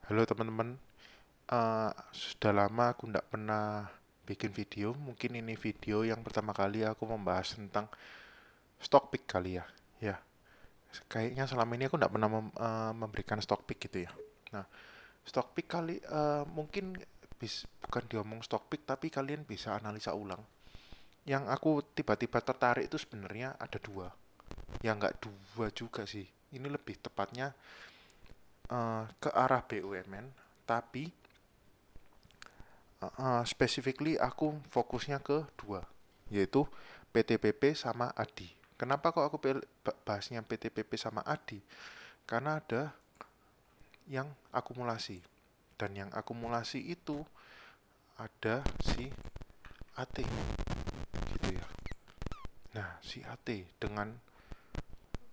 Halo teman-teman. Sudah lama aku nggak pernah bikin video. Mungkin ini video yang pertama kali aku membahas tentang stock pick kali ya. Ya, kayaknya selama ini aku nggak pernah memberikan stock pick gitu ya. Nah, stock pick kali mungkin bukan diomong stock pick, tapi kalian bisa analisa ulang. Yang aku tiba-tiba tertarik itu sebenarnya ada dua. Ya nggak dua juga sih. Ini lebih tepatnya ke arah BUMN, tapi specifically aku fokusnya ke dua, yaitu PTPP sama ADI. Kenapa kok aku bahasnya PTPP sama ADI? Karena ada yang akumulasi. Dan yang akumulasi itu ada si AT gitu ya. Nah, si AT dengan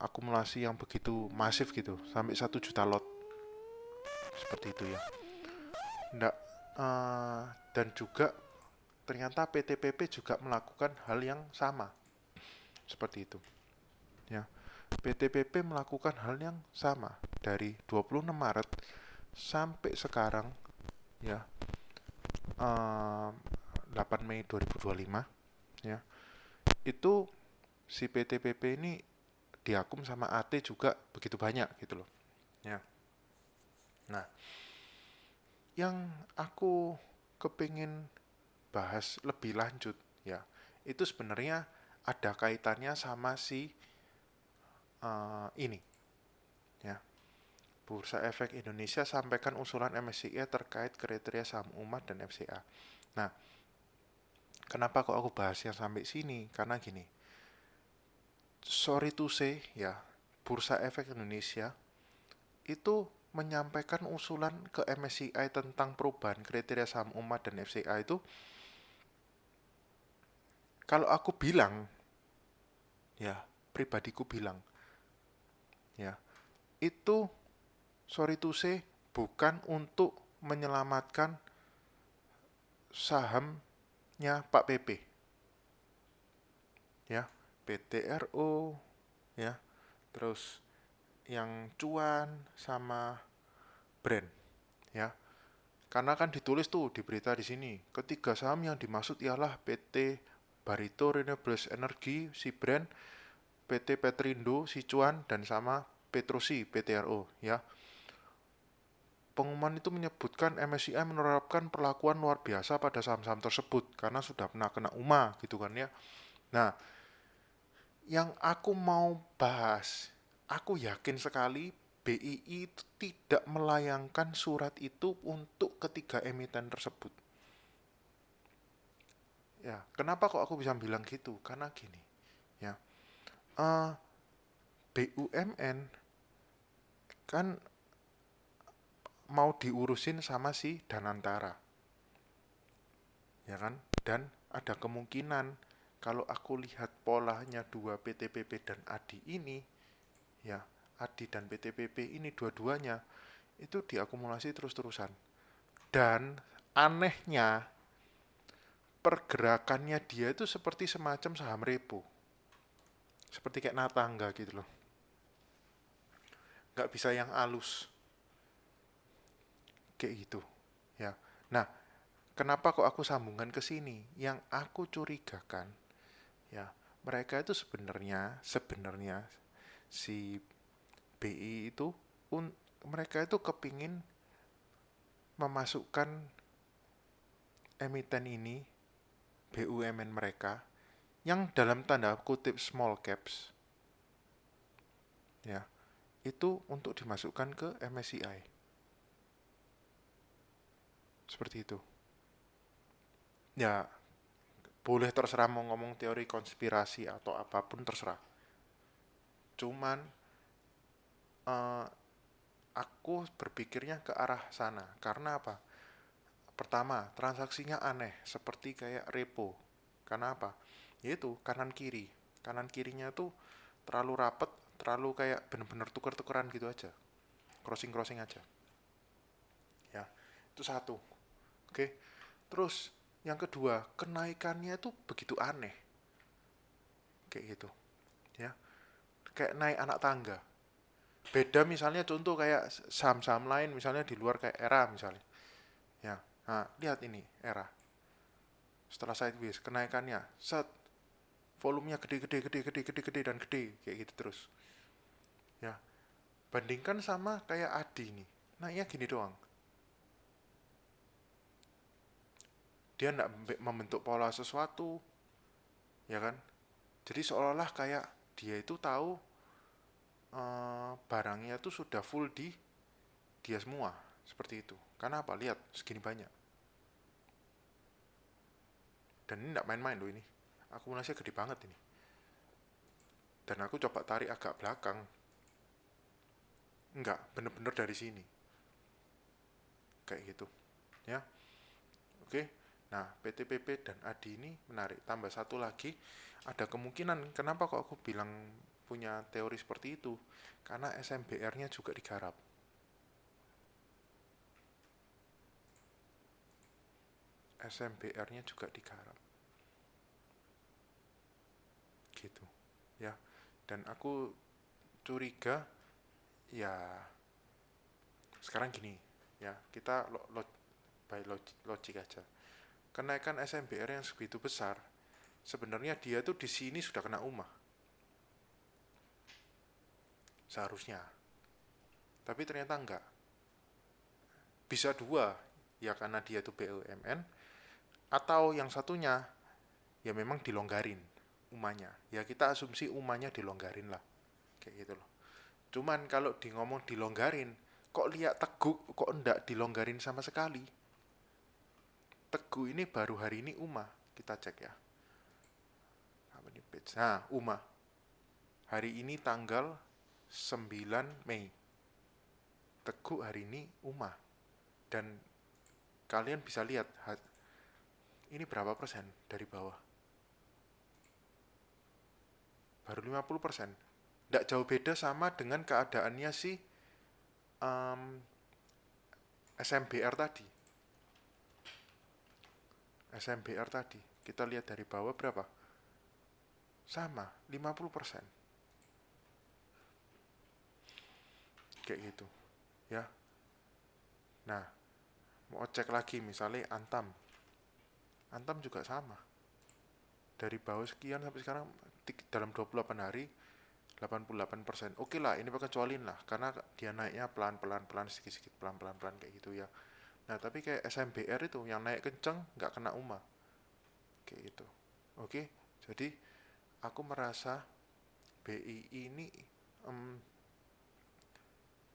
akumulasi yang begitu masif gitu, sampai 1 juta lot seperti itu ya. Nggak, dan juga ternyata PTPP juga melakukan hal yang sama seperti itu. Ya, PTPP melakukan hal yang sama dari 26 Maret sampai sekarang ya, 8 Mei 2025 ya. Itu si PTPP ini diakum sama AT juga begitu banyak gitu loh. Ya. Nah, yang aku kepingin bahas lebih lanjut ya, itu sebenarnya ada kaitannya sama si ini ya. Bursa Efek Indonesia sampaikan usulan MSCI terkait kriteria saham umat dan FCA. Nah, kenapa kok aku bahas yang sampai sini? Karena gini, sorry to say ya, Bursa Efek Indonesia itu menyampaikan usulan ke MSCI tentang perubahan kriteria saham umat dan FCA itu, kalau aku bilang, ya, pribadiku bilang, ya, itu sorry to say bukan untuk menyelamatkan sahamnya Pak PP, ya, PTRO, ya, terus yang cuan sama brand, ya. Karena kan ditulis tuh di berita di sini, ketiga saham yang dimaksud ialah PT Barito Renewables Energy, si brand, PT Petrindo, si cuan, dan sama Petrosi, PTRO, ya. Pengumuman itu menyebutkan MSCI menerapkan perlakuan luar biasa pada saham-saham tersebut karena sudah pernah kena UMA gitu kan ya. Nah, yang aku mau bahas, aku yakin sekali BII itu tidak melayangkan surat itu untuk ketiga emiten tersebut. Ya, kenapa kok aku bisa bilang gitu? Karena gini, ya, eh, BUMN kan mau diurusin sama si Danantara, ya kan? Dan ada kemungkinan kalau aku lihat polanya dua PTPP dan ADI ini, ya, ADI dan PTPP ini dua-duanya itu diakumulasi terus-terusan. Dan anehnya pergerakannya dia itu seperti semacam saham repo. Seperti kayak natangga gitu loh. Nggak bisa yang halus. Kayak gitu. Ya. Nah, kenapa kok aku sambungkan ke sini? Yang aku curigakan, ya, mereka itu sebenarnya si BI itu mereka itu kepingin memasukkan emiten ini, BUMN mereka, yang dalam tanda kutip small caps, ya, itu untuk dimasukkan ke MSCI. Seperti itu. Ya, boleh terserah mau ngomong teori konspirasi atau apapun terserah. Cuman eh, aku berpikirnya ke arah sana. Karena apa? Pertama, transaksinya aneh, seperti kayak repo. Karena apa? Yaitu kanan kiri. Kanan kirinya tuh terlalu rapet, terlalu kayak bener-bener tuker-tukeran gitu aja. Crossing-crossing aja. Ya, itu satu. Oke. Terus yang kedua, kenaikannya itu begitu aneh. Kayak gitu. Ya, kayak naik anak tangga. Beda misalnya contoh kayak saham-saham lain misalnya di luar kayak Era misalnya. Ya. Nah, lihat ini Era. Setelah sideways kenaikannya set volumenya gede gede gede gede gede gede dan gede kayak gitu terus. Ya. Bandingkan sama kayak Adi nih. Naiknya gini doang. Dia enggak membentuk pola sesuatu, ya kan? Jadi seolah-olah kayak dia itu tahu barangnya itu sudah full di dia semua, seperti itu. Karena apa? Lihat, segini banyak. Dan ini tidak main-main loh ini. Akumulasinya gede banget ini. Dan aku coba tarik agak belakang. Enggak, bener-bener dari sini. Kayak gitu. Ya, oke. Nah, PTPP dan ADI ini menarik. Tambah satu lagi, ada kemungkinan, kenapa kok aku bilang punya teori seperti itu? Karena SMBR-nya juga digarap. SMBR-nya juga digarap. Gitu. Ya. Dan aku curiga, ya sekarang gini, ya kita by logik aja. Kenaikan SMBR yang segitu besar, sebenarnya dia tuh di sini sudah kena UMAH. Seharusnya. Tapi ternyata enggak. Bisa dua, ya karena dia tuh BUMN, atau yang satunya, ya memang dilonggarin umahnya. Ya kita asumsi umahnya dilonggarin lah. Kayak gitu loh. Cuman kalau di ngomong dilonggarin, kok lihat Teguh kok enggak dilonggarin sama sekali. Teguh ini baru hari ini UMAH. Kita cek ya. Apa nih page? Nah, UMAH. Hari ini tanggal 9 Mei. Teguh hari ini UMAH. Dan kalian bisa lihat ini berapa persen dari bawah. Baru 50%. Tidak jauh beda sama dengan keadaannya si SMBR tadi. SMBR tadi. Kita lihat dari bawah berapa? Sama, 50%. Kayak gitu. Ya. Nah, mau cek lagi misalnya Antam. Antam juga sama. Dari bawah sekian sampai sekarang dalam 28 hari 88%. Oke lah, ini kecualiin lah karena dia naiknya pelan-pelan sedikit-sedikit pelan-pelan kayak gitu ya. Nah, tapi kayak SMBR itu yang naik kenceng nggak kena UMAH. Kayak gitu. Oke. Jadi aku merasa BI ini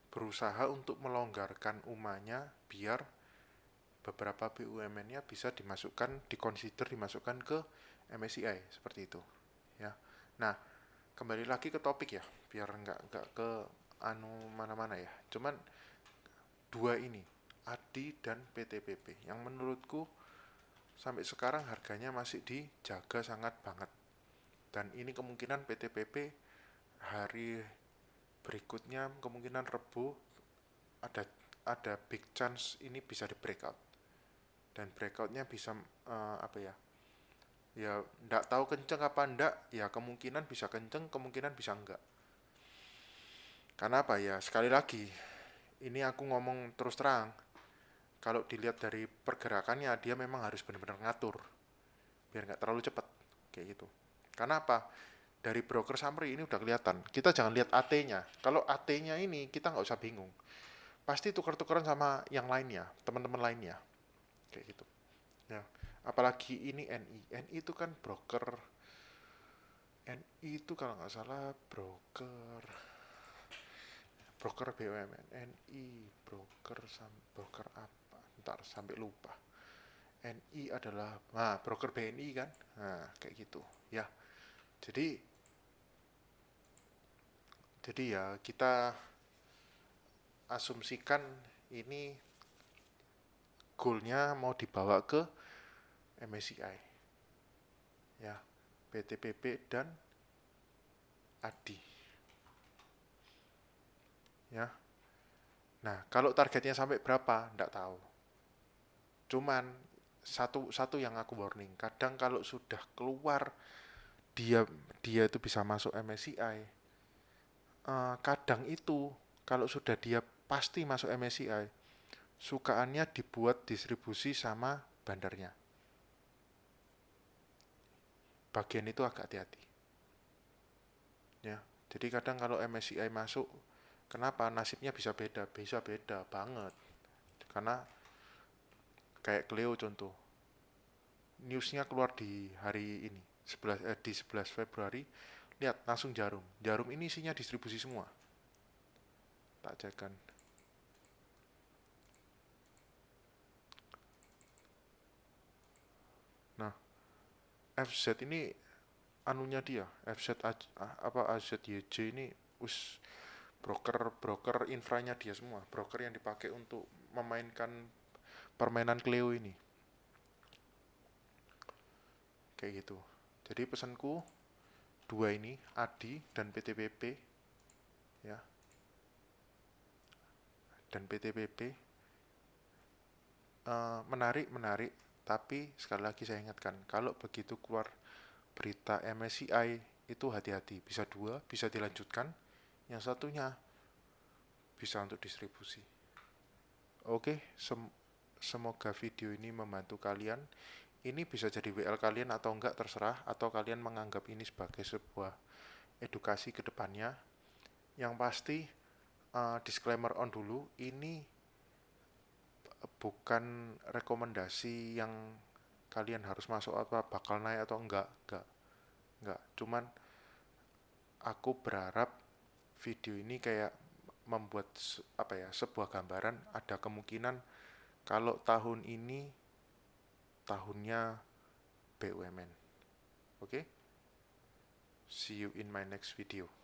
berusaha untuk melonggarkan UMAH-nya biar beberapa BUMN-nya bisa dimasukkan ke MSCI seperti itu ya. Nah, kembali lagi ke topik ya biar nggak ke mana-mana ya. Cuman dua ini ADI dan PTPP yang menurutku sampai sekarang harganya masih dijaga sangat banget. Dan ini kemungkinan PTPP hari berikutnya kemungkinan Rebo ada big chance ini bisa di breakout. Dan breakoutnya bisa apa ya? Ya nggak tahu kenceng apa enggak, ya kemungkinan bisa kenceng, kemungkinan bisa enggak. Karena apa ya? Sekali lagi, ini aku ngomong terus terang. Kalau dilihat dari pergerakannya, dia memang harus benar-benar ngatur biar nggak terlalu cepat kayak gitu. Karena apa? Dari broker summary ini udah kelihatan. Kita jangan lihat AT-nya. Kalau AT-nya ini kita nggak usah bingung. Pasti tukar-tukaran sama yang lainnya, teman-teman lainnya. Kayak gitu. Ya. Apalagi ini NI. NI itu kan broker. NI itu kalau nggak salah broker BUMN. NI broker apa? Ntar sampai lupa. NI adalah broker BNI kan. Nah, kayak gitu. Ya. Jadi ya kita asumsikan ini goalnya mau dibawa ke MSCI ya, PTPP dan ADI ya. Nah, kalau targetnya sampai berapa enggak tahu, cuman satu yang aku warning, kadang kalau sudah keluar dia itu bisa masuk MSCI, kadang itu Kalau sudah dia pasti masuk MSCI, sukaannya dibuat distribusi sama bandarnya. Bagian itu agak hati-hati. Ya, jadi kadang kalau MSCI masuk, kenapa nasibnya bisa beda banget. Karena kayak Cleo contoh, newsnya keluar di hari ini, di 11 Februari, lihat langsung Jarum. Jarum ini isinya distribusi semua. Tak cek kan. Nah, FZ ini anunya dia, AZYJ ini us broker infranya dia semua, broker yang dipakai untuk memainkan permainan Cleo ini. Kayak gitu. Jadi pesanku dua ini, ADI dan PTPP ya. Dan PTPP menarik, tapi sekali lagi saya ingatkan, kalau begitu keluar berita MSCI itu hati-hati, bisa dua, bisa dilanjutkan, yang satunya bisa untuk distribusi. Oke, semoga video ini membantu kalian. Ini bisa jadi WL kalian atau enggak terserah, atau kalian menganggap ini sebagai sebuah edukasi ke depannya. Yang pasti disclaimer on dulu, ini bukan rekomendasi yang kalian harus masuk apa bakal naik atau enggak. Cuman aku berharap video ini kayak membuat sebuah gambaran, ada kemungkinan kalau tahun ini tahunnya BUMN. Oke? See you in my next video.